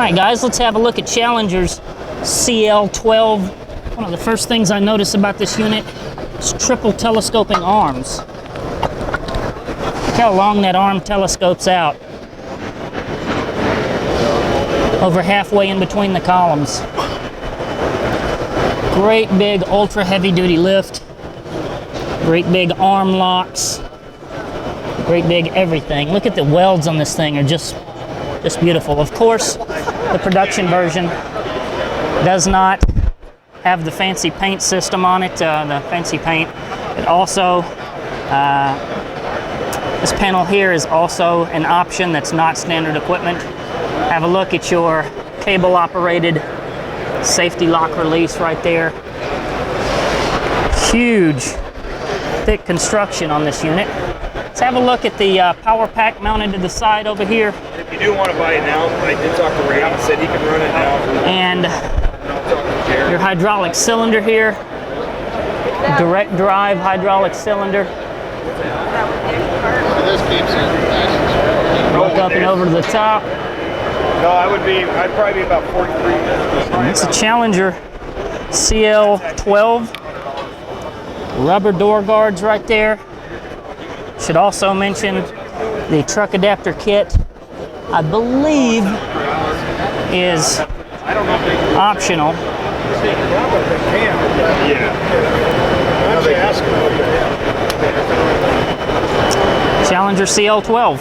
Alright guys, let's have a look at Challenger's CL12. One of the first things I notice about this unit is triple telescoping arms. Look how long that arm telescopes out. Over halfway in between the columns. Great big ultra heavy duty lift. Great big arm locks. Great big everything. Look at the welds on this thing, are just beautiful. Of course, the production version does not have the fancy paint system on it, the fancy paint. It also, this panel here is also an option that's not standard equipment. Have a look at your cable operated safety lock release right there. Huge, thick construction on this unit. Let's have a look at the power pack mounted to the side over here. If you do want to buy it now, I did talk to Ray. He said he can run it now. And your hydraulic cylinder here. Direct drive hydraulic cylinder. Look up and over to the top. No, I'd probably be about 43. It's a Challenger CL12. Rubber door guards right there. Should also mention the truck adapter kit, I believe, is optional. Challenger CL12.